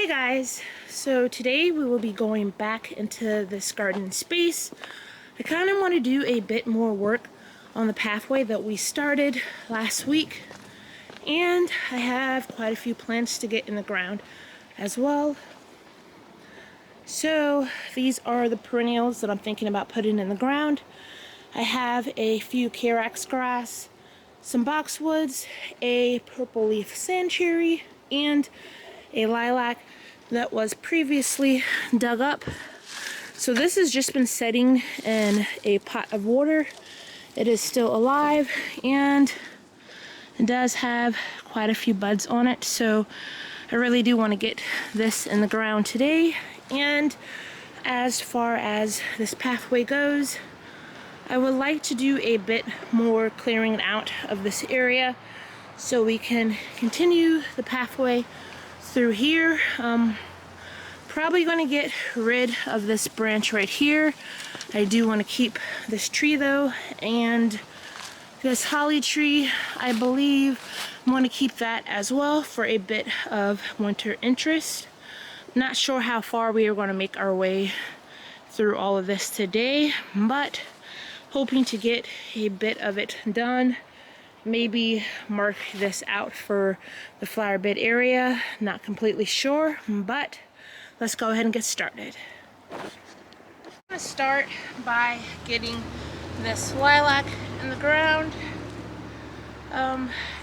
Hey guys, so today we will be going back into this garden space. I kind of want to do a bit more work on the pathway that we started last week, and I have quite a few plants to get in the ground as well. So these are the perennials that I'm thinking about putting in the ground. I have a few carex grass, some boxwoods, a purple leaf sand cherry, and a lilac that was previously dug up. So this has just been sitting in a pot of water. It is still alive and it does have quite a few buds on it, so I really do want to get this in the ground today. And as far as this pathway goes, I would like to do a bit more clearing out of this area so we can continue the pathway through here. Probably going to get rid of this branch right here. I do want to keep this tree though, and this holly tree, I believe I want to keep that as well for a bit of winter interest. Not sure how far we are going to make our way through all of this today, but hoping to get a bit of it done. Maybe mark this out for the flower bed area. Not completely sure, but let's go ahead and get started. I'm going to start by getting this lilac in the ground.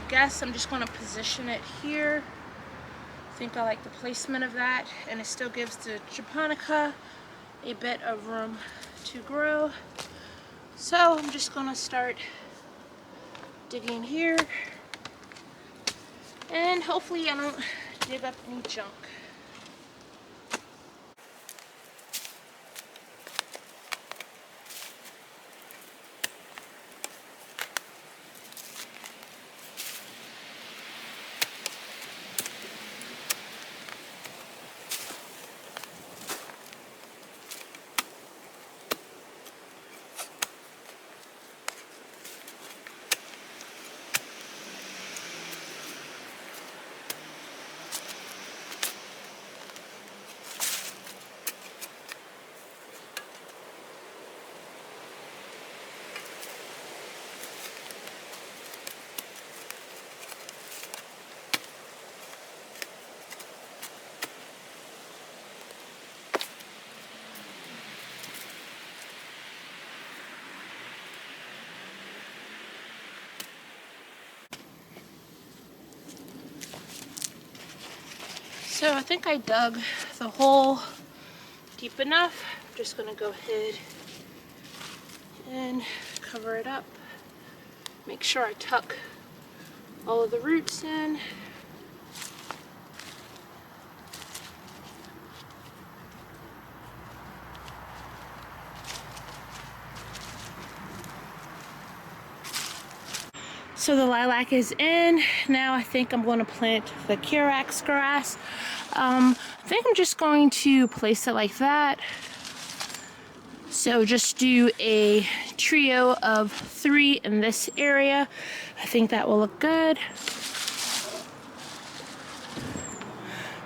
Guess I'm just going to position it here. I think I like the placement of that, and it still gives the japonica a bit of room to grow. So I'm just going to start digging here, and hopefully I don't dig up any junk. So I think I dug the hole deep enough. I'm just going to go ahead and cover it up. Make sure I tuck all of the roots in. So the lilac is in. Now I think I'm going to plant the carex grass. I think I'm just going to place it like that. So just do a trio of 3 in this area. I think that will look good.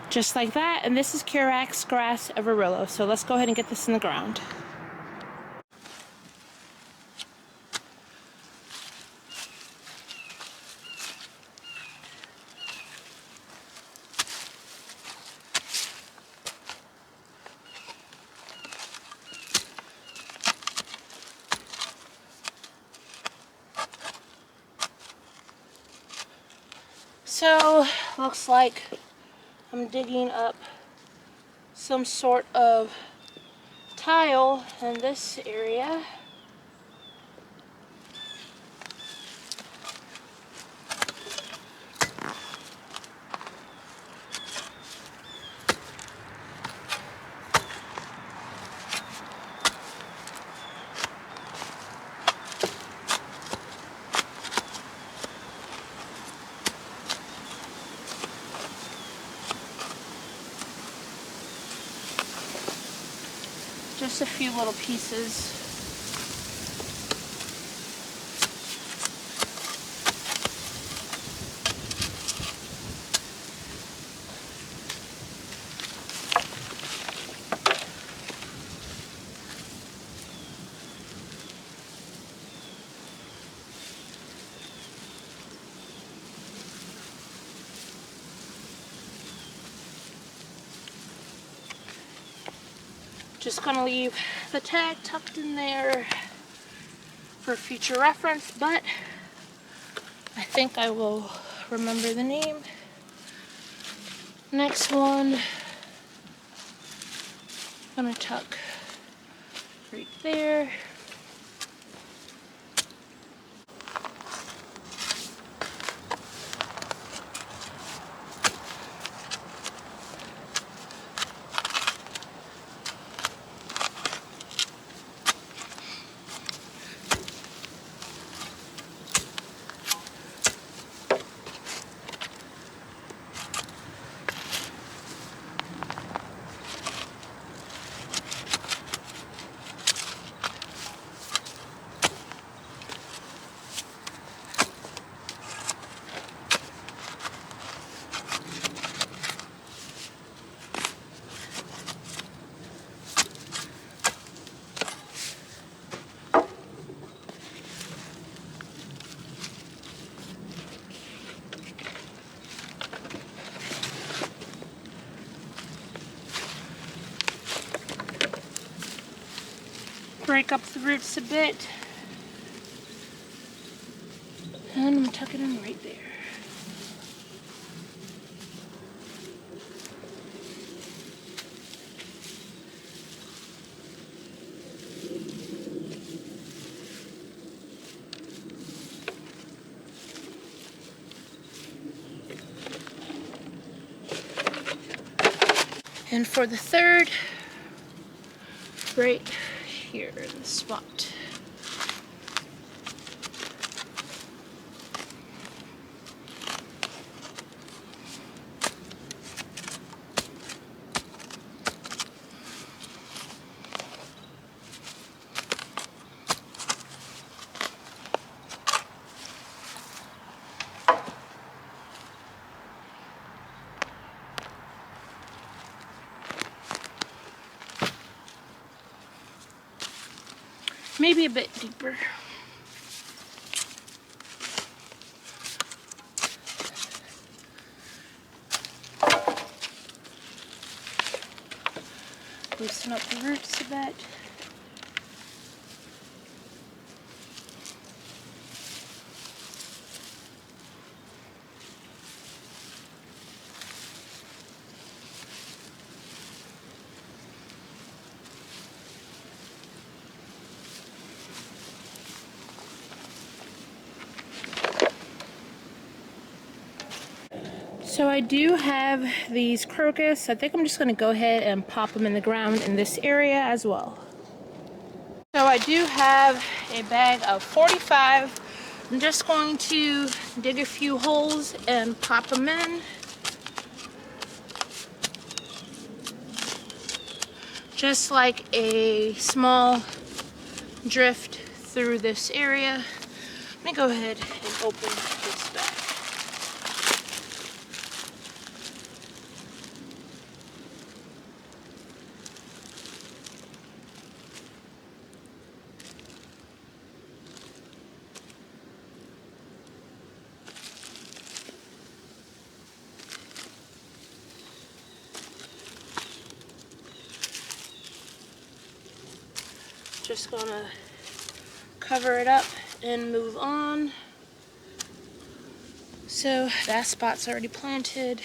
Just like that. And this is carex grass Avarillo. So let's go ahead and get this in the ground. So, looks like I'm digging up some sort of tile in this area. Just a few little pieces. Just gonna leave the tag tucked in there for future reference, but I think I will remember the name. Next one, I'm gonna tuck right there. Break up the roots a bit, and I'm gonna tuck it in right there. And for the third, right here in the spot. Maybe a bit deeper. Loosen up the roots a bit. So I do have these crocus. I think I'm just going to go ahead and pop them in the ground in this area as well. So I do have a bag of 45. I'm just going to dig a few holes and pop them in. Just like a small drift through this area. Let me go ahead and open this bag. Just gonna cover it up and move on. So that spot's already planted.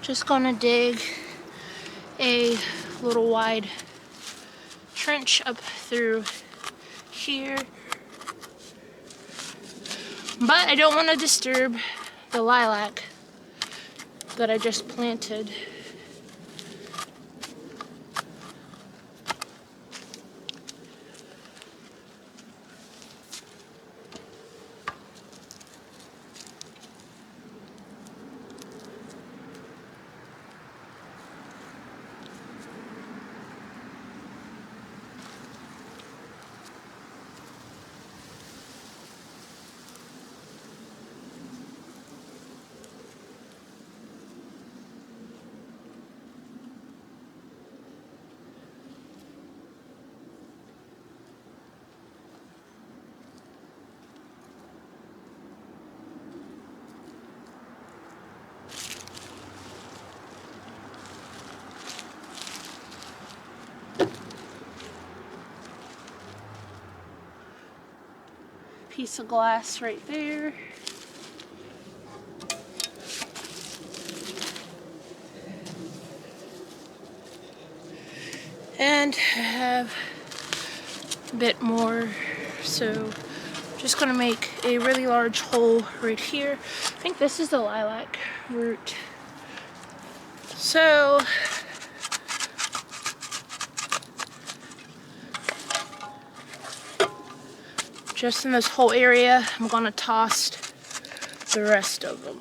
Just gonna dig a little wide trench up through here. But I don't want to disturb the lilac that I just planted. Piece of glass right there. And I have a bit more, so just gonna make a really large hole right here. I think this is the lilac root. So just in this whole area, I'm gonna toss the rest of them.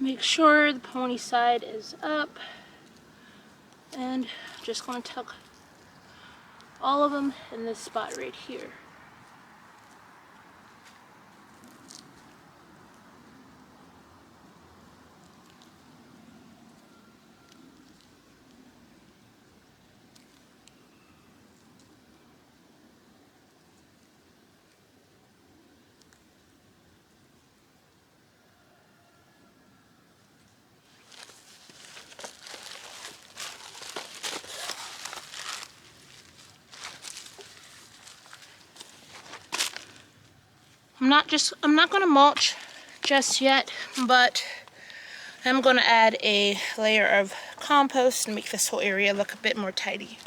Make sure the pony side is up, and just gonna tuck all of them in this spot right here. I'm not gonna mulch just yet, but I'm gonna add a layer of compost and make this whole area look a bit more tidy.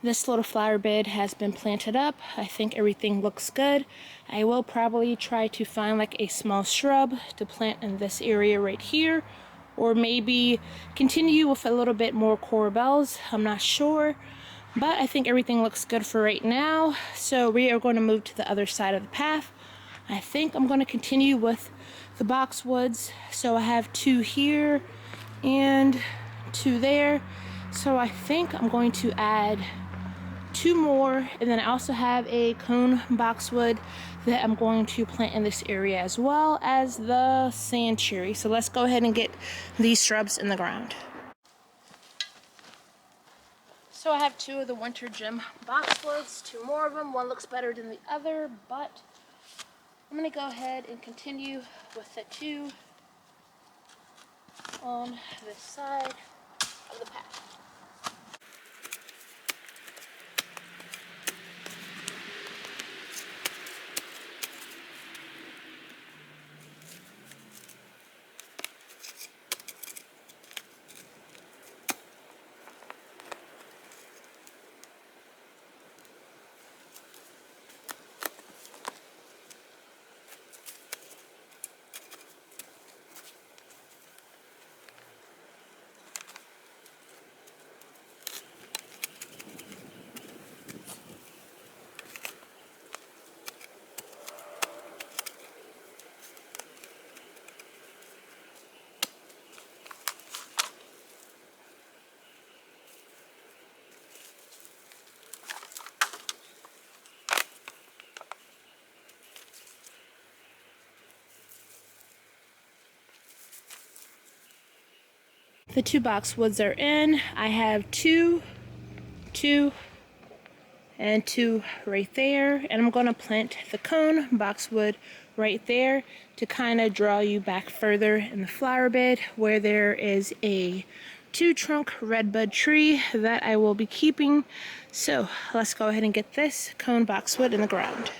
This little flower bed has been planted up. I think everything looks good. I will probably try to find like a small shrub to plant in this area right here, or maybe continue with a little bit more corbels. I'm not sure, but I think everything looks good for right now. So we are going to move to the other side of the path. I think I'm going to continue with the boxwoods. So I have 2 here and 2 there. So I think I'm going to add 2 more, and then I also have a cone boxwood that I'm going to plant in this area, as well as the sand cherry. So let's go ahead and get these shrubs in the ground. So So I have two of the winter gem boxwoods, two more of them. One looks better than the other, but I'm going to go ahead and continue with the two on this side of the path. The two boxwoods are in. I have two, and two right there, and I'm going to plant the cone boxwood right there to kind of draw you back further in the flower bed where there is a 2-trunk redbud tree that I will be keeping. So let's go ahead and get this cone boxwood in the ground.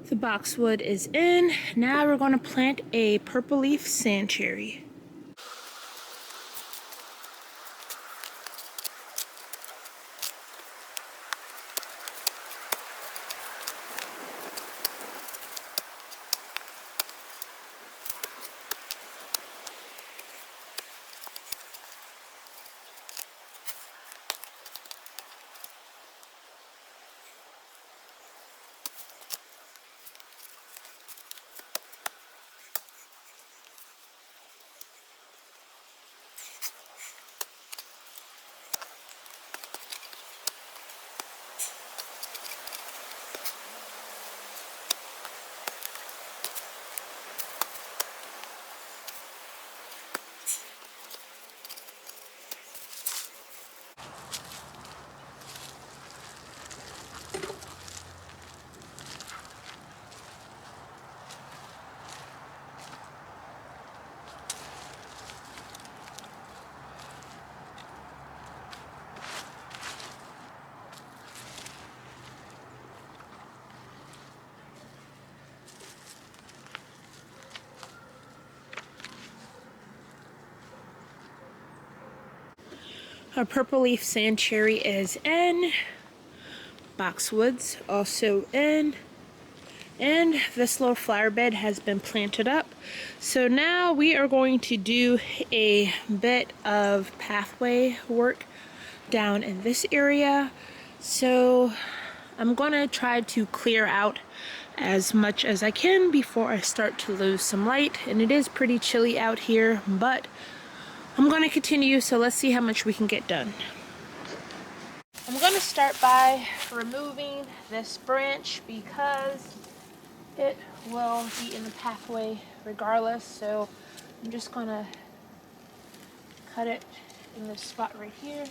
The boxwood is in. Now we're going to plant a purple leaf sand cherry. Our purple leaf sand cherry is in. Boxwoods also in. And this little flower bed has been planted up. So now we are going to do a bit of pathway work down in this area. So I'm going to try to clear out as much as I can before I start to lose some light. And it is pretty chilly out here, but I'm going to continue, so let's see how much we can get done. I'm going to start by removing this branch because it will be in the pathway regardless, so I'm just going to cut it in this spot right here.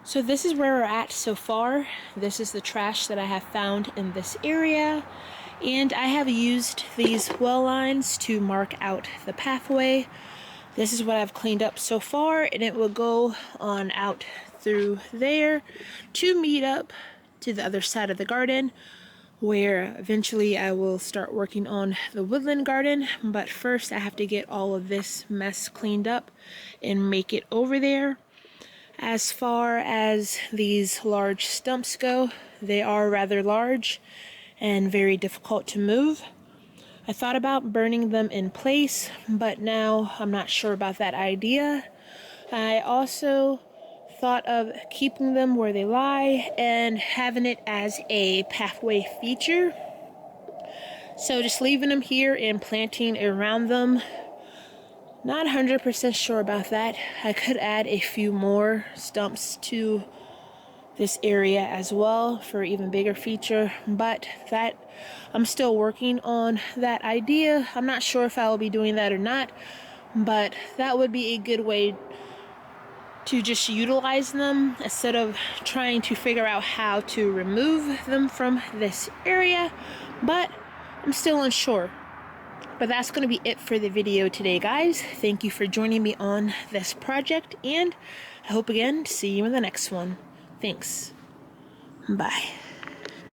So this is where we're at so far. This is the trash that I have found in this area. And I have used these well lines to mark out the pathway. This is what I've cleaned up so far, and it will go on out through there to meet up to the other side of the garden, where eventually I will start working on the woodland garden. But first I have to get all of this mess cleaned up and make it over there. As far as these large stumps go, they are rather large and very difficult to move. I thought about burning them in place, but now I'm not sure about that idea. I also thought of keeping them where they lie and having it as a pathway feature. So just leaving them here and planting around them. Not 100% sure about that. I could add a few more stumps to this area as well for an even bigger feature, but that I'm still working on that idea. I'm not sure if I will be doing that or not, but that would be a good way to just utilize them instead of trying to figure out how to remove them from this area. But I'm still unsure. But that's going to be it for the video today, guys. Thank you for joining me on this project, and I hope again to see you in the next one. Thanks. Bye.